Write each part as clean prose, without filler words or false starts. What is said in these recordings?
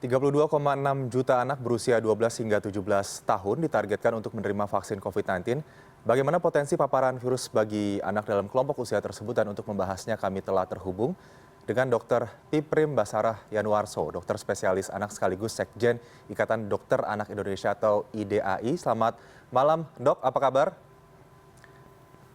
32,6 juta anak berusia 12 hingga 17 tahun ditargetkan untuk menerima vaksin COVID-19. Bagaimana potensi paparan virus bagi anak dalam kelompok usia tersebut, dan untuk membahasnya kami telah terhubung dengan Dr. Tiprim Basarah Yanuarso, dokter spesialis anak sekaligus Sekjen Ikatan Dokter Anak Indonesia atau IDAI. Selamat malam, Dok. Apa kabar?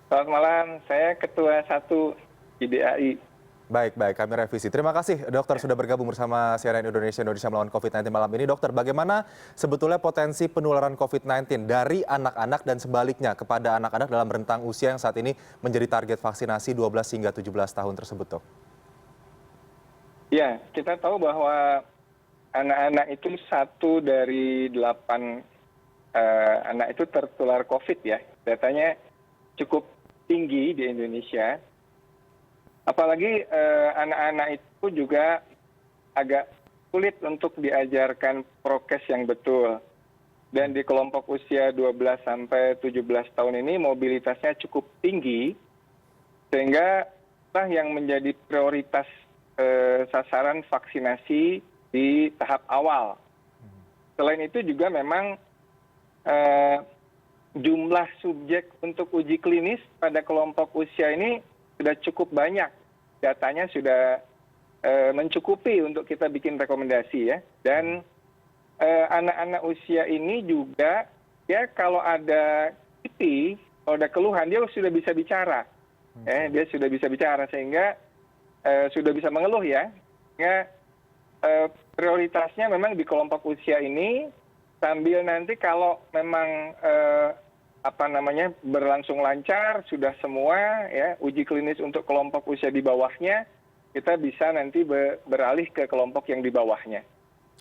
Selamat malam, saya Ketua 1 IDAI. Baik, kami revisi. Terima kasih dokter sudah bergabung bersama CNN Indonesia melawan COVID-19 malam ini. Dokter, bagaimana sebetulnya potensi penularan COVID-19 dari anak-anak dan sebaliknya kepada anak-anak dalam rentang usia yang saat ini menjadi target vaksinasi 12 hingga 17 tahun tersebut, Dok? Ya, kita tahu bahwa anak-anak itu 1 dari 8 anak itu tertular COVID ya. Datanya cukup tinggi di Indonesia. Apalagi anak-anak itu juga agak sulit untuk diajarkan prokes yang betul. Dan di kelompok usia 12 sampai 17 tahun ini mobilitasnya cukup tinggi, sehingga itulah yang menjadi prioritas sasaran vaksinasi di tahap awal. Selain itu juga memang jumlah subjek untuk uji klinis pada kelompok usia ini sudah cukup banyak. Datanya sudah mencukupi untuk kita bikin rekomendasi ya. Dan anak-anak usia ini juga ya, kalau ada kipi, kalau ada keluhan, dia sudah bisa bicara. Dia sudah bisa bicara sehingga sudah bisa mengeluh ya. Sehingga prioritasnya memang di kelompok usia ini, sambil nanti kalau memang berlangsung lancar, sudah semua ya uji klinis untuk kelompok usia di bawahnya, kita bisa nanti beralih ke kelompok yang di bawahnya.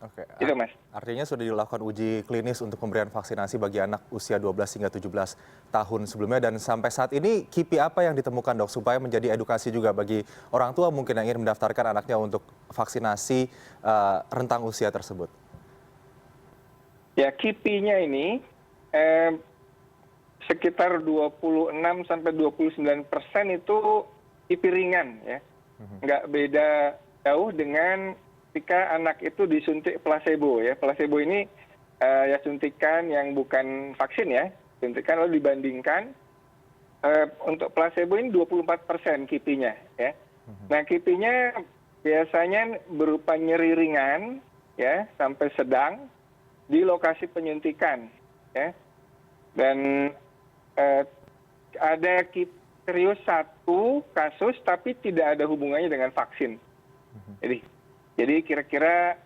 Oke, itu Mas. Artinya sudah dilakukan uji klinis untuk pemberian vaksinasi bagi anak usia 12 hingga 17 tahun sebelumnya, dan sampai saat ini KIPI apa yang ditemukan, Dok, supaya menjadi edukasi juga bagi orang tua mungkin yang ingin mendaftarkan anaknya untuk vaksinasi rentang usia tersebut? Ya, KIPI-nya ini sekitar 26 sampai 29% itu KIPI ringan ya. Nggak beda jauh dengan ketika anak itu disuntik placebo ya. Placebo ini ya suntikan yang bukan vaksin ya. Suntikan lalu dibandingkan untuk placebo ini 24% KIPI-nya ya. Nah, KIPI-nya biasanya berupa nyeri ringan ya sampai sedang di lokasi penyuntikan ya. Dan ada serius 1 kasus tapi tidak ada hubungannya dengan vaksin. Jadi kira-kira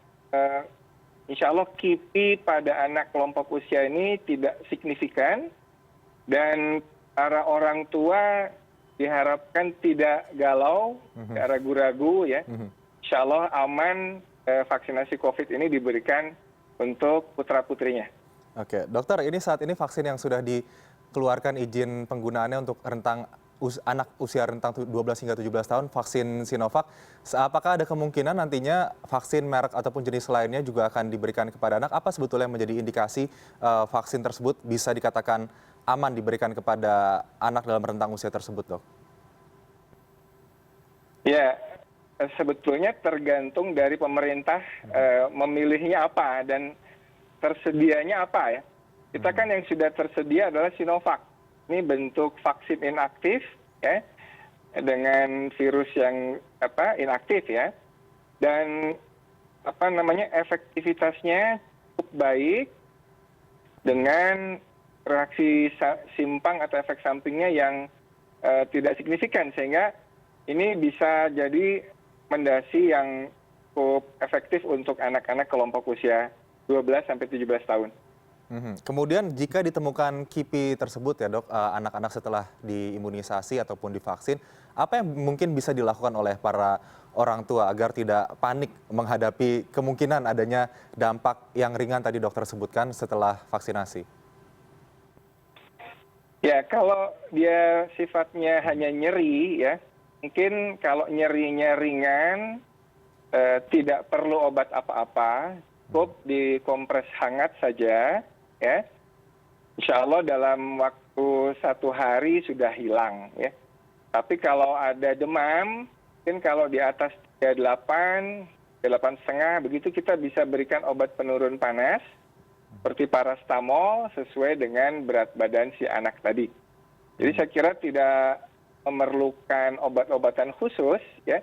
insya Allah KIPI pada anak kelompok usia ini tidak signifikan, dan para orang tua diharapkan tidak galau, tidak ragu-ragu ya. Insya Allah aman, vaksinasi COVID ini diberikan untuk putra-putrinya. Oke, dokter, ini saat ini vaksin yang sudah dikeluarkan izin penggunaannya untuk anak usia rentang 12 hingga 17 tahun, vaksin Sinovac, apakah ada kemungkinan nantinya vaksin merek ataupun jenis lainnya juga akan diberikan kepada anak? Apa sebetulnya yang menjadi indikasi vaksin tersebut bisa dikatakan aman diberikan kepada anak dalam rentang usia tersebut, Dok? Ya, sebetulnya tergantung dari pemerintah memilihnya apa dan tersedianya apa ya. Kita kan yang sudah tersedia adalah Sinovac. Ini bentuk vaksin inaktif ya, dengan virus yang inaktif ya. Dan efektivitasnya cukup baik dengan reaksi simpang atau efek sampingnya yang tidak signifikan, sehingga ini bisa jadi rekomendasi yang cukup efektif untuk anak-anak kelompok usia 12 sampai 17 tahun. Kemudian jika ditemukan KIPI tersebut ya, Dok, anak-anak setelah diimunisasi ataupun divaksin, apa yang mungkin bisa dilakukan oleh para orang tua agar tidak panik menghadapi kemungkinan adanya dampak yang ringan tadi dokter sebutkan setelah vaksinasi? Ya, kalau dia sifatnya hanya nyeri ya, mungkin kalau nyerinya ringan, tidak perlu obat apa-apa, cukup dikompres hangat saja ya. Insya Allah dalam waktu 1 hari sudah hilang ya. Tapi kalau ada demam, mungkin kalau di atas 38 8,5, begitu kita bisa berikan obat penurun panas seperti parastamol sesuai dengan berat badan si anak tadi. Jadi saya kira tidak memerlukan obat-obatan khusus ya,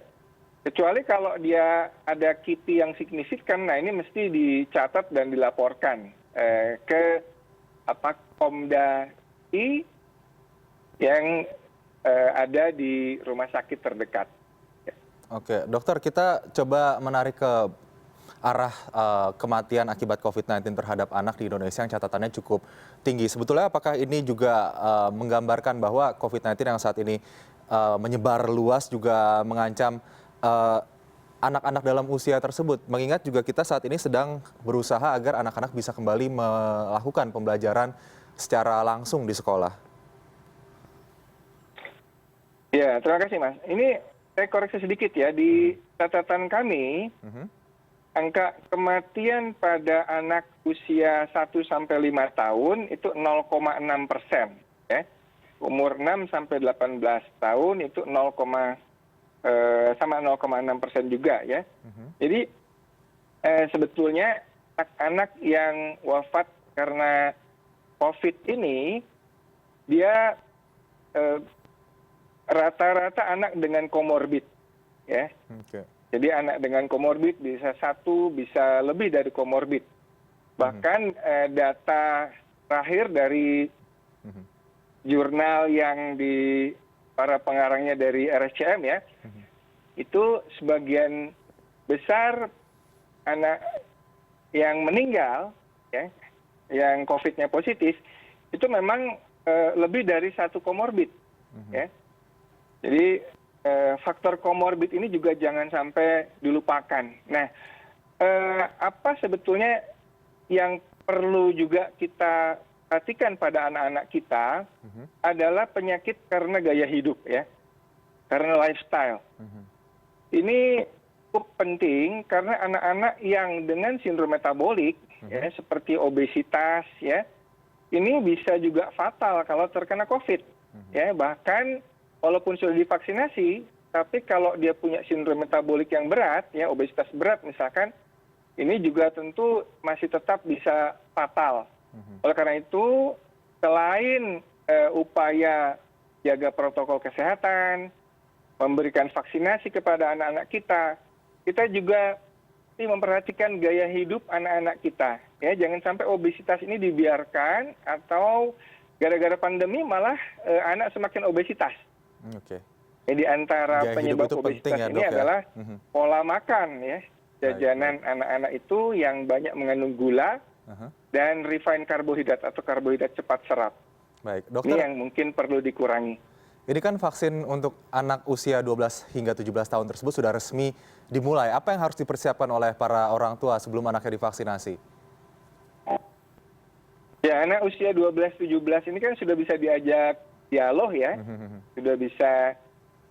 kecuali kalau dia ada KIPI yang signifikan. Nah ini mesti dicatat dan dilaporkan ke Komda I yang ada di rumah sakit terdekat. Oke, dokter, kita coba menarik ke arah kematian akibat COVID-19 terhadap anak di Indonesia yang catatannya cukup tinggi. Sebetulnya apakah ini juga menggambarkan bahwa COVID-19 yang saat ini menyebar luas juga mengancam anak-anak dalam usia tersebut? Mengingat juga kita saat ini sedang berusaha agar anak-anak bisa kembali melakukan pembelajaran secara langsung di sekolah. Ya, terima kasih Mas. Ini saya koreksi sedikit ya, di catatan kami, angka kematian pada anak usia 1 sampai 5 tahun itu 0,6%. Ya. Umur 6 sampai 18 tahun itu sama 0,6% juga ya. Jadi sebetulnya anak-anak yang wafat karena COVID ini, dia rata-rata anak dengan komorbid ya. Jadi anak dengan komorbid bisa 1, bisa lebih dari komorbid. Bahkan data terakhir dari jurnal yang para pengarangnya dari RSCM ya, itu sebagian besar anak yang meninggal ya, yang COVID-nya positif, itu memang lebih dari 1 komorbid ya. Jadi faktor komorbid ini juga jangan sampai dilupakan. Nah, apa sebetulnya yang perlu juga kita perhatikan pada anak-anak kita adalah penyakit karena gaya hidup ya, karena lifestyle. Ini cukup penting karena anak-anak yang dengan sindrom metabolik ya, seperti obesitas ya, ini bisa juga fatal kalau terkena COVID ya. Bahkan walaupun sudah divaksinasi, tapi kalau dia punya sindrom metabolik yang berat, ya obesitas berat misalkan, ini juga tentu masih tetap bisa fatal. Oleh karena itu, selain upaya jaga protokol kesehatan, memberikan vaksinasi kepada anak-anak kita, kita juga memperhatikan gaya hidup anak-anak kita. Ya, jangan sampai obesitas ini dibiarkan atau gara-gara pandemi malah anak semakin obesitas. Jadi antara penyebab obesitas ini adalah pola makan ya, jajanan anak-anak itu yang banyak mengandung gula dan refined karbohidrat atau karbohidrat cepat serap. Baik, dokter. Ini yang mungkin perlu dikurangi. Ini kan vaksin untuk anak usia 12 hingga 17 tahun tersebut sudah resmi dimulai. Apa yang harus dipersiapkan oleh para orang tua sebelum anaknya divaksinasi? Ya, anak usia 12-17 ini kan sudah bisa diajak dialog ya, sudah bisa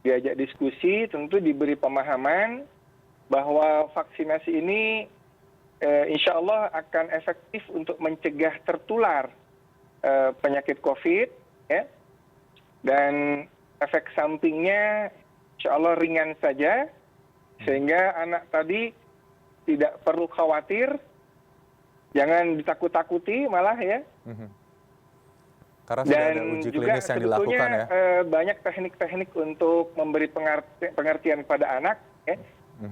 diajak diskusi, tentu diberi pemahaman bahwa vaksinasi ini insya Allah akan efektif untuk mencegah tertular penyakit COVID ya, dan efek sampingnya insya Allah ringan saja, sehingga anak tadi tidak perlu khawatir, jangan ditakut-takuti malah ya. Karena sudah ada uji klinis yang dilakukan ya. Banyak teknik-teknik untuk memberi pengertian pada anak ya.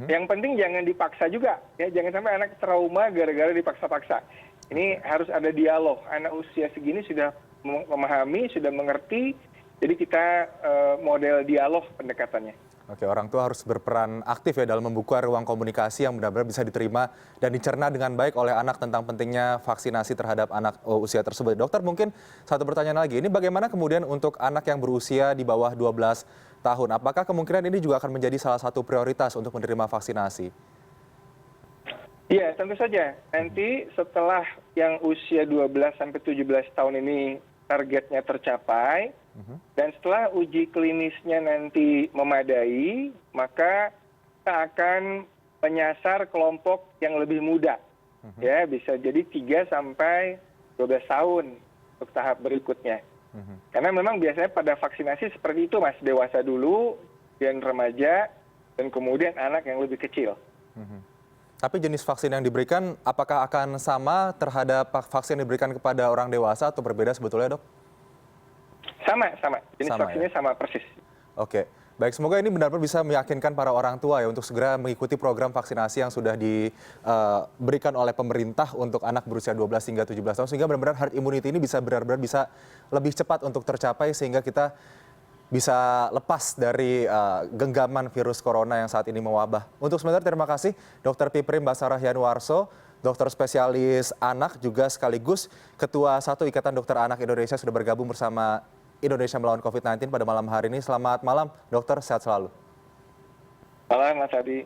Yang penting jangan dipaksa juga ya, jangan sampai anak trauma gara-gara dipaksa-paksa. Ini harus ada dialog. Anak usia segini sudah memahami, sudah mengerti, jadi kita model dialog pendekatannya. Oke, orang tua harus berperan aktif ya dalam membuka ruang komunikasi yang benar-benar bisa diterima dan dicerna dengan baik oleh anak tentang pentingnya vaksinasi terhadap anak usia tersebut. Dokter, mungkin satu pertanyaan lagi, ini bagaimana kemudian untuk anak yang berusia di bawah 12 tahun? Apakah kemungkinan ini juga akan menjadi salah satu prioritas untuk menerima vaksinasi? Iya, tentu saja. Nanti setelah yang usia 12 sampai 17 tahun ini targetnya tercapai, dan setelah uji klinisnya nanti memadai, maka kita akan menyasar kelompok yang lebih muda. Ya, bisa jadi 3 sampai 12 tahun untuk tahap berikutnya. Karena memang biasanya pada vaksinasi seperti itu Mas, dewasa dulu, kemudian remaja, dan kemudian anak yang lebih kecil. Tapi jenis vaksin yang diberikan apakah akan sama terhadap vaksin yang diberikan kepada orang dewasa atau berbeda sebetulnya, Dok? Sama. Jenis Sama, vaksinnya sama persis. Oke, baik. Semoga ini benar-benar bisa meyakinkan para orang tua ya untuk segera mengikuti program vaksinasi yang sudah diberikan oleh pemerintah untuk anak berusia 12 hingga 17 tahun sehingga benar-benar herd immunity ini bisa benar-benar bisa lebih cepat untuk tercapai sehingga kita bisa lepas dari genggaman virus corona yang saat ini mewabah. Untuk sementara terima kasih Dr. Piprim Basarah Yanuarso, dokter spesialis anak juga sekaligus Ketua 1 Ikatan Dokter Anak Indonesia sudah bergabung bersama Indonesia Melawan COVID-19 pada malam hari ini. Selamat malam, dokter. Sehat selalu. Malam, Mas Adi.